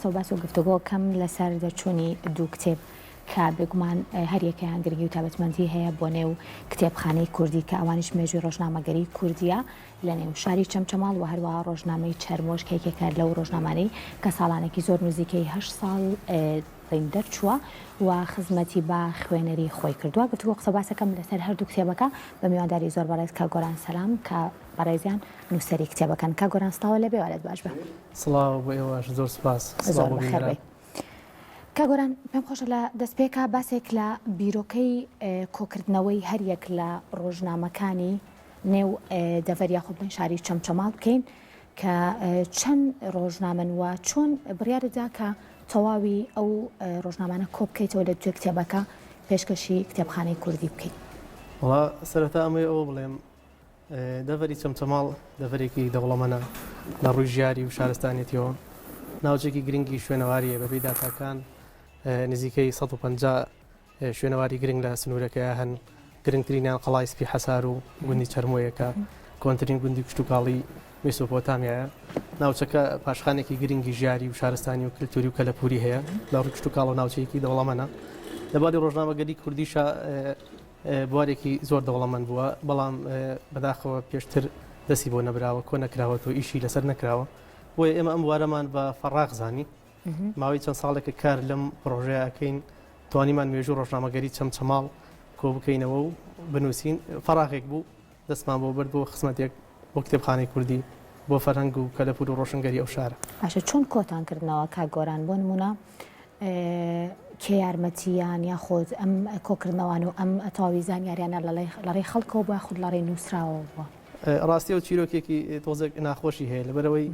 قسە و باس و گفتوگۆ کەم لەسەر دەرچوونی دوو کتێب کە بێگومان هەریەکەیان گرنگی و تایبەتمەندی هەیە بۆ نێو کتێبخانەی کوردی کە ئەوانیش مێژووی ڕۆژنامەگەری کوردیە لە نێو شاری چەمچەماڵ و هەروەها ڕۆژنامەی چەرمۆش کە یەکێکە لەو ڕۆژنامانەی کە ساڵانێکی زۆر نزیکەی 8 ساڵ بین دەرچووە و خزمەتی بە خوێنەری خۆی کردووە. گفتوگۆ قسە باسەکەم لەسەر هەردوو کتێبەکە بە میوانداری زۆر بەڕێز کە گۆران سەلام کە بەڕێزیان نووسەری کتێبەکەن کە گۆران ستاوە لەبێ والێت باش بە. سڵاو بۆ ئێوەش زۆر سپاس. زۆر بەخێر بێ. کاگۆران پێم خۆشە لە دەستپێکە باسێک لە بیرۆکەی کۆکردنەوەی هەریەک لە ڕۆژنامەکانی نێو دەڤەر یاخۆ بڵێن شاری چەمچەماڵ بکەین کە چەند ڕۆژنامەن وە چۆن بڕیاردا کە تەواوی ئەو ڕۆژنامانە کۆ بکەیتەوە لە دوێ کتێبەکە پێشکەشی کتێبخانەی کوردی بکەیت. وڵا سەرەتا ئەمەی ئەوە بڵێم دەڤەری چەمچەماڵ دەڤەرێکی دەوڵەمەنە لە ڕووی ژیاری و شارستانێتیەوە ناوچێکی گرنگی شوێنەواریە بەبێ داتاکان نزیکەی 150 شوێنەواری گرنگ لە سنوورەکەیە هەن گرنگترینیان قەڵای سپی حەسار و گوندی چەرموویەکە کۆنترین گوندی کشتتوکاڵی میسۆپۆتامیایە ناوچەکە پاشخانێکی گرنگی ژیاری و شارستانی و کللتوری و کەلەپوری هەیە لە ڕووی کشتتوکاڵ و ناوچەیەکی دەوڵەمەنە لەباری ڕۆژنامەگەری کوردیشە بوارێکی زۆر دەوڵەمەند بووە بەڵام بەداخەوە پێشتر دەستی بۆ نەبراوە کۆ نەکراوەەوە ئیشی لەسەر نەکراوە بۆیە ئێمە ئەم وارەمان بە فەڕاق زانی ماوەی چەند ساڵێکە کار لەم پرۆژەیەکەین توانیمان مێژووی ڕۆژنامەگەری چەمچەماڵ کۆ بکەینەوە و بنووسین فەڕاقێک بوو دەستمان بۆ برد بۆ خزمەتێک بۆ کتێبخانەی کوردی بۆ فەرهەنگ و کەلەپور و ڕۆشنگەری ئەو شارە. باشە چۆن کۆتان کردنەوە کاگۆران بۆ نمونە کێ یارمەتیان یاخۆت ئەم کۆکردنەوەوان و ئەم ئەتاوی زانیاریانە لەڕێی خەڵکەوە بە خود لەڕێی نووسراوە بووە. ڕاستی و چیرۆکێکی تۆزێک ناخۆشی هەیە لەبەرەوەی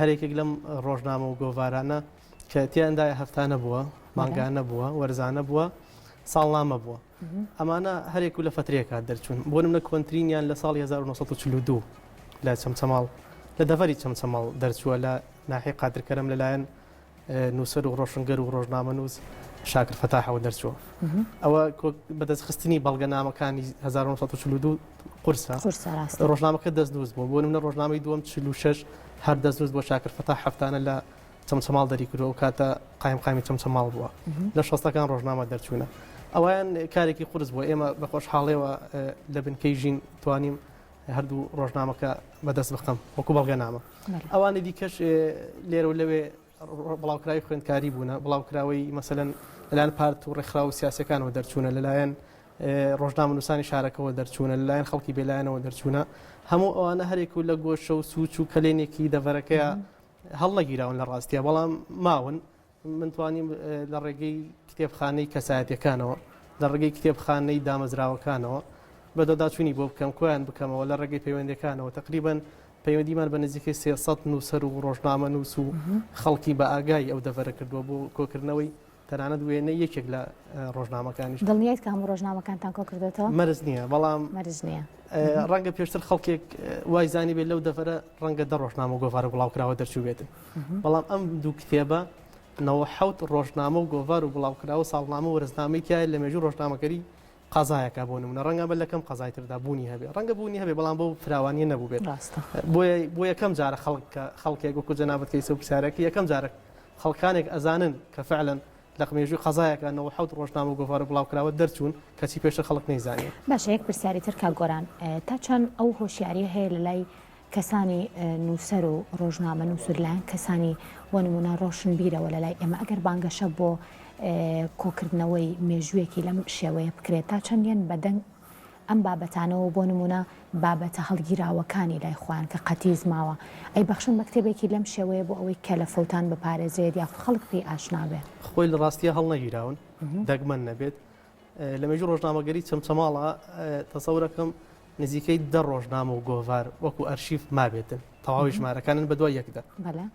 هەرێکێک لەم ڕۆژنامە و گۆڤارانە کە تیاندای هەفتانە بووە مانگانە بووە وەرزانە بووە ساڵنامە بووە ئەمانە هەرێک و لە فترەیەکە دەرچوون بۆ نمونە کۆنترینیان لە ساڵی 1942 لە چەمچەماڵ لە دەڤەری چەمچەماڵ دەرچووە لە ناحیە قادرکەرم لەلایەن نووسەر و ڕۆشنگەر و ڕۆژنامە نووس شاکر فەتاحەوە دەرچووە ئەوە بەدەستخستنی بەڵگەنامەکانی 1942 قورسە ڕۆژنامەکە دەستنووس بوو بۆ نمونە ڕۆژنامەی دووەم 46 هەر دەستنووس بۆ شاکر فەتاح هەفتانە لە چەمچەماڵ دەری کردەوە کاتە قایمقامی چەمچەماڵ بووە لە شەستەکان ڕۆژنامە دەرچوونە ئەویان کارێکی قورس بووە ئێمە بە خۆشحاڵیەوە لە بنکەی ژین توانیم هەردوو ڕۆژنامەکە بەدەست بخەم وەکو بەڵگەنامە ئەوانە دیکەش لێرە و لەوێ بڵاوکراوی خوێندکاری بوونە بڵاوکراوەی مەسەلەن لەلایەن پارت و ڕێکخراو و سیاسەکانەوە دەرچوونە لەلایەن ڕۆژنامە نووسانی شارەکەەوە دەرچوونە لەلایەن خەڵکی بێلایەنەوە دەرچوونە هەموو ئەوانە هەرێک و لە گۆشە و سوچ و کلێنێکی دەڤەرەکەیە هەڵنەگیراون لە ڕاستیە بەڵام ماون من توانیم لە ڕێگەی کتێبخانەی کەسایەتیەکانەوە لە ڕێگەی کتێبخانەی دامەزراوەکانەوە بەدەداچوونی بۆ بکەم کۆیان بکەمەوە لە ڕێگەی پەیوەندەکانەوە تقریباً پەیوەندیمان بە نزیکەی 300 نووسەر و ڕۆژنامە نووس و خەڵکی بە ئاگای ئەو دەڤەرە کردووە بۆ کۆکردنەوەی تەنانەت وێنە یەکێک لە ڕۆژنامەکانیش. دڵنیایت کە هەموو ڕۆژنامەکانتان کۆ کردێتەوە؟ مەرج نییە بەڵام ڕەنگە پێشتر خەڵکێک وای زانی بێت لەو دەڤەرە ڕەنگە 10 ڕۆژنامە و گۆڤار و بڵاوکراوە دەرچوو بێتن بەڵام ئەم دوو کتێبە 97 ڕۆژنامە و گۆڤار و بڵاوکراوە ساڵنامە و وەرزنامەی تایە لە مێژووی ڕۆژنامەگەری قەزایەکە بۆ نمونە ڕەنگە بە لەکەم قەزای تردا بوونی هەبێ ڕەنگە بوونی هەبێ بەڵام بۆ فراوانی نەبوو بێت بۆ یەکەم جارە خەڵکێک وەکو جەنابەت کەیسە و پرسیارەکە یەکەم جارە خەڵکانێک ئەزانن کە فعلەن لە مێژووی قەزایەکە 97 ڕۆژنامە و گۆڤار و بڵاوکراوە دەرچوون کەچی پێشتر خەڵک نەیزانێت. باشە یەک پرسیاری تر کاگۆران تا چەند ئەو هۆشیاریە هەیە لە لای کەسانی نووسەر و ڕۆژنامە نووسور لایەن کەسانی بۆ نمونە ڕۆشنبیرەوە لە لای ئێمە ئەگەر بانگەشە بۆ کۆکردنەوەی مێژوویەکی لەم شێوەیە بکرێت تا چەندێن بەدەنگ ئەم بابەتانەوە بۆ نمونە بابەتە هەڵگیراوەکانی لای خۆیان کە قەتیز ماوە ئەی بەخشن بە کتێبێکی لەم شێوەیە بۆ ئەوەی کە لە فەوتان بپارێزرێت یا خەڵک پێی ئاشنا بێت خۆی لە ڕاستیە هەڵ نەگیراون دەگمەن نەبێت لە مێژووی ڕۆژنامەگەری چەمچەماڵە تەسەورەکەم نزیکەی 10 ڕۆژنامە و گۆڤار وەکو ئەرشیف مابێتن تەواوی ژمارەکانن بە دوای یەکدا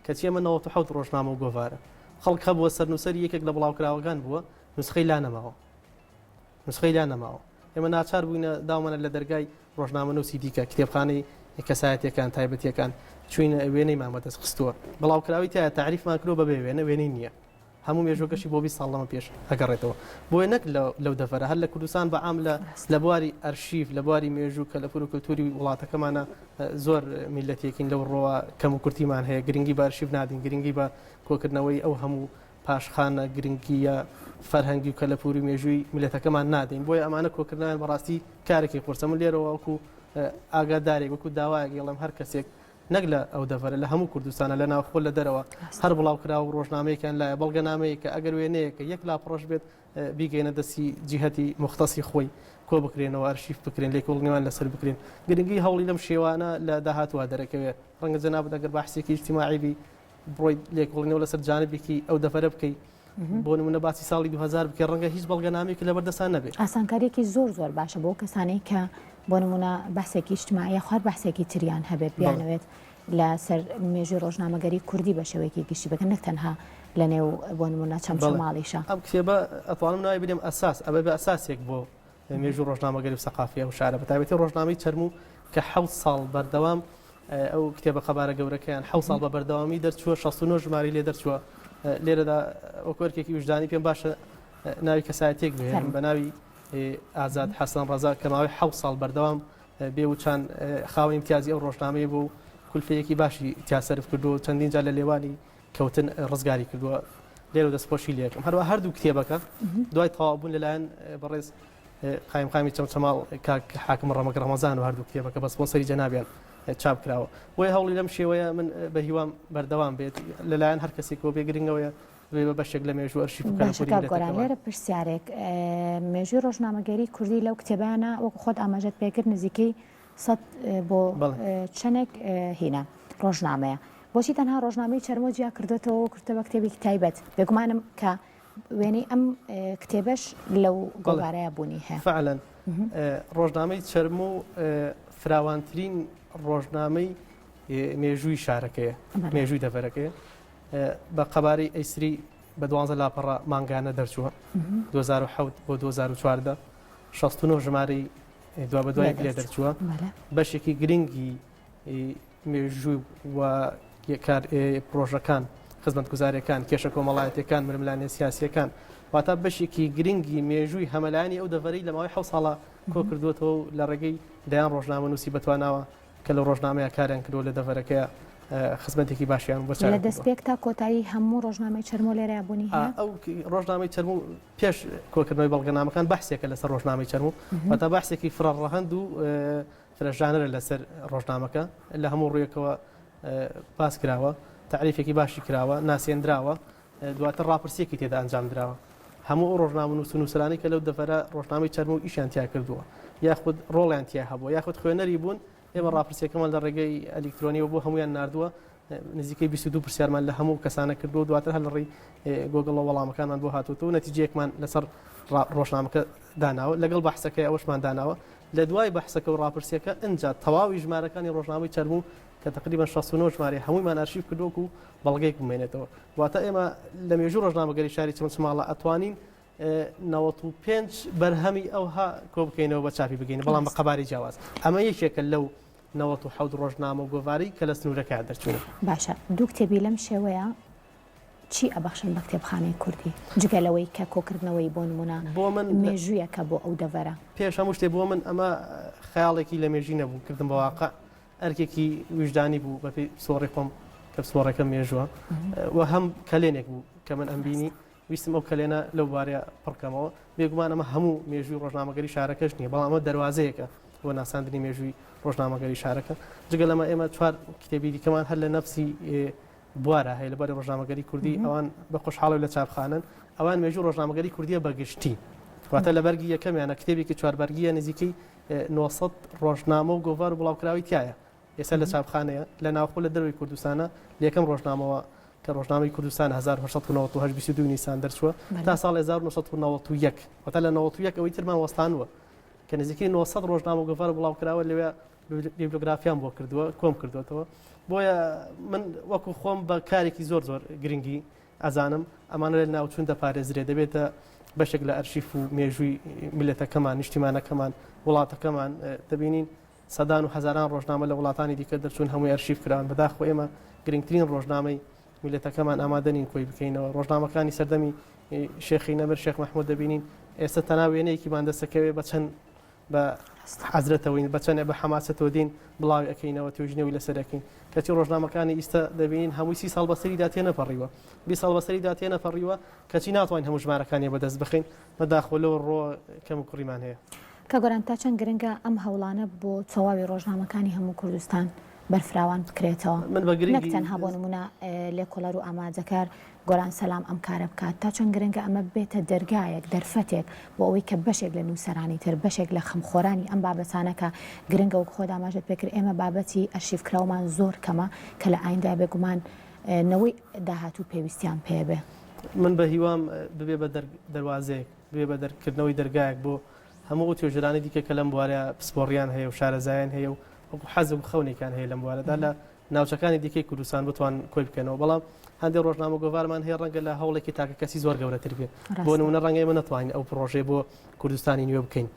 کەچی ئەمە 97 ڕۆژنامە و گۆڤارە خەڵک هەبووە سەرنووسەر یەکێک لە بڵاوکراوەکان بووە نوسخەی لا نەماوە ئێمە ناچار بووینە داومەنە لە دەرگای ڕۆژنامە نووسی دیکە کتێبخانەی کەسایەتیەکان تایبەتیەکان چوینە وێنەیمان بەدەست خستووە بڵاوکراوی تایە تعریفمان کرۆ بەبێ وێنەی نییە هەموو مێژووەکەشی بۆ 20 ساڵ لەمە پێش ئەگەڕێتەوە بۆیە نەک لەو دەڤەرە هەر لە کوردستان بەعام لە بواری ئەرشیف لە بواری مێژوو کەلەپور و کەلتوری وڵاتەکەمانە زۆر میلەتێکین لەو ڕۆوە کەم و کورتیمان هەیە گرنگی بە ئەرشیف نادین گرنگی بە کۆکردنەوەی ئەو هەموو پاشخانە گرنگیە فەرهەنگی و کەلەپوری مێژووی میلەتەکەمان نادەین بۆیە ئەمانە کۆکردنیان بەڕاستی کارێکی قورسە من لێرەوە وەکو ئاگادارێک وەکو داوایەک گەڵم هەر کەسێک نەک لە ئەو دەڤەرە لە هەموو کوردستانە لە ناوخۆ لە دەرەوە هەر بڵاوکرا و ڕۆژنامەیەکیان لایە بەڵگەنامەیە کە ئەگەر وێنەیەکە یەک لاپڕۆژ بێت بیگەینە دەستی جیهەتی مختصی خۆی کۆ بکرێنەوە ئەرشیف بکرێن لێکۆڵنیوان لەسەر بکرێن گرنگی هەوڵی لەم شێوانە لە داهاتوە دەرەکەوێت ڕەنگە جەناب دەگەر بەحسێکی اجتیماعی بی بڕۆیت لێکۆڵنیەوە لەسەر جانبێکی ئەو دەفەرە بکەیت بۆ نمونە باسی ساڵی 2000 بکە ڕەنگە هیچ بەڵگەنامێک لەبەردەستان نەبێت ئاسانکاریەکی زۆر باشە بۆ کەسانەی کە بۆ نمونە بەحسێکی اجتیماعی خوار بەحسێکی تریان هەبێت بیانەوێت لەسەر مێژووی ڕۆژنامەگەری کوردی بە شێوەیەکی گشتی بکەن نەک تەنها لە نێو بۆ نمونە چەمچەماڵیشە ئەم کتێبە ئەتوانم ناوی بدەم ئەساس ئەوە بە ئەساسێک بۆ مێژووی ڕۆژنامەگەری و سەقافیە و شارە بەتایبەتی ڕۆژنامەی چەرموو کە 7 ساڵ بەردەوام ئەو کتێبە خەبارە گەورەکەیان 7 ساڵ بە بەردەوامی دەرچووە 69 ژماری لێ دەرچووە لێرەدا وەکوەرکێکی وجدانی پێم باشە ناوی کەسایەتێک بێن بە ناوی ئازاد حەسەن ڕەزا کە ماوەی 7 ساڵ بەردەوام بێ و چەند خاوەن امتیازی ئەو ڕۆژنامەیە بوو کولفەیەکی باشی تیاسەرف کردو چەندین جار لە لێوانی کەوتن ڕزگاری کردووە لێرە دەستپۆشی لێکم هەروە هەردوو کتێبەکە دوای تەواوبوون لەلایەن بەڕێز قایمقامی چەمچەماڵ کاک حاکم ڕەمەک ڕەمەزان و هەردوو کتێبەکە بە سپۆنسەری جەنابیان چاپ کراوە بۆیە هەوڵی لەم شێوەیە من بە هیوام بەردەوام بێت لەلایەن هەر کەسێکەوە بێگرنگەوەیە بە بەشێک لە مێژوو ئەرشیف گۆران لێرە پرسیارێک مێژووی ڕۆژنامەگەری کوردی لەو کتێبانە وەکو خۆت ئاماژەت پێکرد نزیکەی 100 بۆ چەندێک هینە ڕۆژنامەیە بۆچی تەنها ڕۆژنامەی چەرموو جیا کردوێتەوە و کردە بە کتێبێکی تایبەت بێگومانم کە وێنەی ئەم کتێبەش لەو گۆوارەیە بوونی هەیە فعلا ڕۆژنامەی چەرموو فراوانترین ڕۆژنامەی مێژووی شارەکەیە مێژووی دەڤەرەکەیە بە قەبارەی ئەیسری بە 12 لاپەڕە مانگانە دەرچووە 2007 بۆ 2014 69 ژمارەی دوا بە دوای لێ دەرچووە بەشێکی گرنگی مێژووی و پرۆژەکان خزمەتگوزاریەکان کێشە کۆمەڵایەتیەکان مرملانێ سیاسیەکان واتە بەشێکی گرنگی مێژووی هەمەلایانی ئەو دەڤەرەی لە ماوەی 7 ساڵە کۆ کردوێتەوە و لە ڕێگەی دەیان ڕۆژنامە نووسی بەتواناوە کە لە ڕۆژنامەیە کاریان کردووە لە دەڤەرەکەیە خزمەتێکی باشیان بۆ لە دەستپێک تا کۆتایی هەموو ڕۆژنامەی چەرموو لێرە بوونی هەیە ئەو ڕۆژنامەی چەرموو پێش کۆکردنەوەی بەڵگەنامەکان بەحسێکە لەسەر ڕۆژنامەی چەرموو واتە بەحسێکی فڕەڕەهەند و فرەژانەرە لەسەر ڕۆژنامەکە لە هەموو ڕوویەکەوە باس کراوە تعریفێکی باشی کراوە ناسێنراوە دواتر ڕاپرسیەکی تێدا ئەنجام درراوە هەموو ڕۆژنامە نووس و نووسرانی کە لەو دەفەرە ڕۆژنامەی چەرموو ئیشیان تیا کردووە یاخود ڕۆڵیان تیا هەبووە یاخود خوێنەری بوون ئێمە ڕاپرسیەکەمان لە ڕێگەی ئەلکترۆنیەوە بۆ هەمویان نردووە نزیکەی 22 پرسیارمان لە هەموو کەسانە کردو دواتر هەر لە ڕێی گۆگڵ وەڵامەکانمان بۆ هاتووەوە نەتیجەیەکمان لەسەر ڕۆژنامەکە داناوە لەگەڵ بەحسەکەی ئەوەشمان داناوە لە دوای بەحسەکە و ڕاپرسیەکە ئەنجا تەواوی ژمارەکانی ڕۆژنامەی چەرموو کە تقریبا 69 ژمارە هەموویمان ئارشیف کردووە و بەڵگەیەک بمێنێتەوە واتە ئێمە لە مێژووی ڕۆژنامەگەری شاری چەمچەماڵە ئەتوانین 95 بەرهەمی ئەوها کۆ بکەینەوە بە چاپی بگەین بەڵام بە قەباری جیاواز ئەمە یەکێکە لەو 97 ڕۆژنامە و گۆڤاری کە لە سنوورەکە دەرچوونە باشە دوو کتێبی لەم شێوەیە چی ئەبەخشن بە کتێبخانەی کوردی جگەلەوەی کە کۆکردنەوەی بۆ نمونە بۆ من مێژوویەکە بۆ ئەو دەڤەرە پێش هەموو شتێ بۆ من ئەمە خەیاڵێکی لە مێژووی نەبوو کردم بە واقع ئەرکێکی وجدانی بوو بەپێی سۆڕی خۆم کە سۆڕەکەم مێژووە و هەم کەلێنێک بوو کە من ئەمبینی ویستم ئەو کەلێنە لەو بارەیە پڕکەمەوە بێگومان ئەمە هەموو مێژووی ڕۆژنامەگەری شارەکەش نییە بەڵام ئەمە دەواازەیەکە بۆ ناساندنی مێژووی ڕۆژنامەگەری شارەکە جگە لەمە ئێمە چوار کتێبی دیکەمان هەر لە نەفسی بوارە هەیە لەبەری ڕۆژنامەگەری کوردی ئەوان بە خۆشحاڵی لە چاپخانن ئەوان مێژووی ڕۆژنامەگەری کوردیە بەگشتی واتە لە بەرگی یەکەمیانە کتێبێکی چواربەرگیە نزیکەی 900 ڕۆژنامە و گۆڤار و بڵاوکراوی تایە ئێستا لە چاپخانەیە لە ناوخۆ لە دەروی کوردستانە یەکەم ڕۆژنامەوە کە ڕۆژنامەی کوردستان 1992 نیسان دەرچووە تا ساڵ 1991 واتە لە 91 ئەوەی ترمان وەستانوە کە نزیکەی 900 ڕۆژنامە و گۆڤار و بڵاوکراوە لەوێ بیبلیۆگرافیان بۆ کردووە کۆم کردوێتەوە بۆیە من وەکو خۆم بە کارێکی زۆر گرنگی ئەزانم ئەمانە لە ناوچوون دەپارێزرێ دەبێتە بەشێک لە ئەرشیف و مێژووی میلەتەکەمان نیشتیمانەکەمان وڵاتەکەمان دەبینین سەدان و هەزاران ڕۆژنامە لە وڵاتانی دیکە دەرچوون هەمووی ئەرشیف کراون بەداخۆ ئێمە گرنگترین ڕۆژنامەی میلەتەکەمان ئامادەنین کۆی بکەینەوە ڕۆژنامەکانی سەردەمی شێخی نەبەر شێخ مەحموود دەبینین ئێستا تەنها وێنەیەکی دەستەکەوێ بە چەند بە حەزرەتەوەین بەچەنێ بە حەماسەتەوە دین بڵاوی ئەەکەینەوە توێژنەوەی لەسەر دەکەین کەچی ڕۆژنامەکانی ئیستا دەبینین هەمووی 30 ساڵ بەسەریدا تێنەپەڕیوە 20 ساڵ بەسەریدا تێنەپەڕیوە کەچی ناتوانین هەموو ژمارەکانی بەدەست بخەین بەداخۆلەوە ڕۆ کەم و کوڕیمان هەیە کە گۆران تا چەند گرنگە ئەم هەوڵانە بۆ چاواوی ڕۆژنامەکانی هەموو کوردستان بەرفراوان بکرێتەوە نەک تەنها بۆ نمونە لێکۆڵەر و ئاماجەکار گۆران سەلام ئەم کارە بکات تا چەند گرنگە ئەمە بێتە دەرگایەک دەرفەتێک بۆ ئەوەی کە بەشێک لە نووسەرانی تر بەشێک لە خەمخۆرانی ئەم بابەتانەکە گرنگە و خۆ داماژت پێکرد ئێمە بابەتی ئەرشیفکراومان زۆر کەمە کە لە ئایندا بێگومان نەوەی داهاتوو پێویستیان پێ بێ من بە هیوام ببێ بە دەواازەیەک بێ بە دەرکردنەوەی دەرگایەک بۆ هەموو توێژرانی دیکە کە لەم بوارە پسپۆڕیان هەیە و شارەزایان هەیە و حەزم خەونێکان هەیە لەم بوارەدا لە ناوچەکانی دیکەی کوردستان بتوان کۆی بکەنەوە بەڵام هەندێک ڕۆژنامە گۆڤارمان هەیە ڕەنگە لە هەوڵێکی تاکە کەسی زۆر گەورەتر بێت بۆ نمونە ڕەنگە ئێمە نەتوانین ئەو پرۆژێ بۆ کوردستانی نوێ بکەین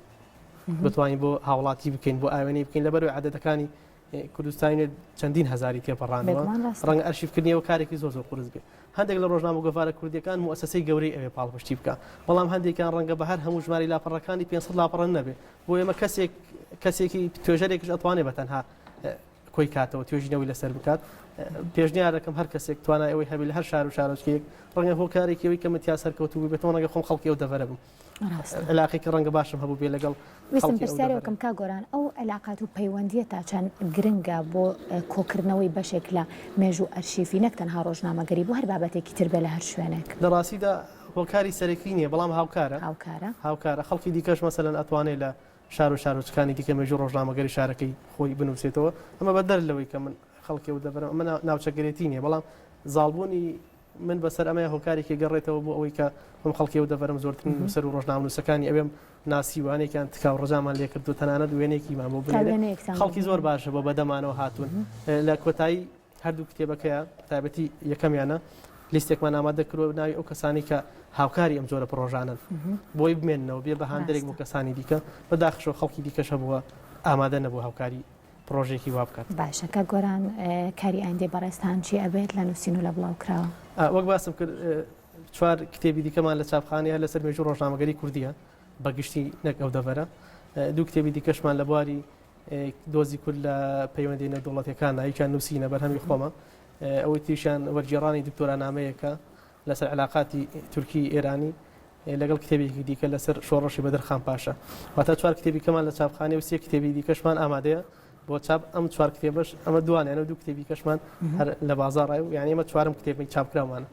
بتوانین بۆ هاوڵاتی بکەین بۆ ئاوێنەی بکەین لەبەرەوەی عەدەدەکانی کوردستانی چەندین هەزاری تێپەڕانەوە ڕەنگە ئەرشیفکردنەوە کارێکی زۆر قورس بێت هەندێک لە ڕۆژنامە گۆڤارە کوردیەکان موسسەی گەورەی ئەوێ پاڵپشتی بکە بەڵام هەندێکیان ڕەنگە بە هەر هەموو ژماری لاپەڕەکانی 500 لاپەڕەن نەبێ بۆ ئێمە کەسێکی توێژەرێکش ئەتوانێت بە تەنها کۆی کاتەوە توێژینەوەی لەسەر بکات پێشنیارەکەم هەر کەسێک توانای ئەوەی هەبێت لە هەر شار و شارۆچکەیەک ڕەنگە هۆکارێکەوەی کە متیا سەرکەوتوو بێتەوە ڕەنگە خۆم خەڵکی ئەو دەڤەرە بم علاقێکی ڕەنگە باشم هەبوو بێ لەگەڵ ویستم پرسیارێکم کا گۆران ئەو علاقات و پەیوەندیە تا چەند گرنگە بۆ کۆکردنەوەی بەشێک لە مێژوو ئەرشیفی نەک تەنها ڕۆژنامەگەری بۆ هەر بابەتێکی تر بێ لە هەر شوێنێک لە ڕاستیدا هۆکاری سەرەکی نییە بەڵام هاوکارە خەڵکی دیکەش مەسەلەن ئەتوانێت لە شار و شارۆچکانی دیکە مێژوو ڕۆژنامەگەری شارەکەی خۆی بنووسێتەوە ئەمە بەدەر لەوەی کە من خەڵکی و دەبەرم ئەمە ناوچەگەرێتی نییە بەڵام زاڵبوونی من بەسەر ئەمەیە هۆکارێکی گەڕێتەوە بۆ ئەوەی کە ئەم خەڵکی و دەبەرم زۆرترین نووسەر و ڕۆژنامەنووسەکانی ئەوێم ناسیوانێکیان تکاو ڕۆژامان لێکردو تەنانەت وێنێکیمان بۆ بنێرێت خەڵکی زۆر باشە بۆ بەدەمانەوە هاتوون لە کۆتایی هەردوو کتێبەکەیە تایبەتی یەکەمیانە لیستێکمان ئامادە کردووە ناوی ئەو کەسانی کە هاوکاری ئەم جۆرە پرۆژانن بۆی بمێننەوە بێ بە هەندێک بۆ کەسانی دیکە بەداخشەوە خەڵکی دیکەش هەبووە ئامادە نەبوو هاوکاری پرۆژێکی وا بکات باشەکە گۆران کاری ئایندەی بەڕێستان چی ئەبێت لە نووسین و لە بڵاو کراوە وەک باسم کرد 4 کتێبی دیکەمان لە چاپخانەیە لەسەر مێژوو ڕۆژنامەگەری کوردیە بەگشتی نەک ئەو دەڤەرە 2 کتێبی دیکەشمان لە بواری دۆزی کورد لە پەیوەندی نەودەوڵەتیەکاندا یەکیان نووسینە بەرهەمی خۆمە ئەوەی تریشیان وەرگێڕانی دکتۆرانامەیەکە لەسەر علاقاتی تورکی ئێرانی لەگەڵ کتێبێکی دیکە لەسەر شۆڕەشی بەدرخان پاشە واتە 4 کتێبی کەمان لە چاپخانە و 3 کتێبی دیکەشمان ئامادەیە بۆ چاپ ئەم 4 کتێبەش ئەمە دوانیانە 2 کتێبی کەشمان هەر لە بازاڕای و یعنی ئێمە 4 کتێبی چاپکراوانە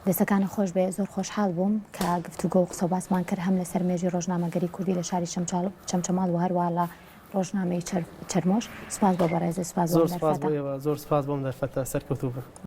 دەستەکانە خۆش بێ زۆر خۆشحاڵ بووم کە گفتوگۆ و قسە باسمان کرد هەم لەسەر مێژووی ڕۆژنامەگەری کوردی لە شاری چەمچەماڵ و هەروە لە ڕۆژنامەی چەرمۆش سپاس بۆ بەڕێز سپاس زۆر سپاس بۆم دەرفەتە سەرکەوتوو بوو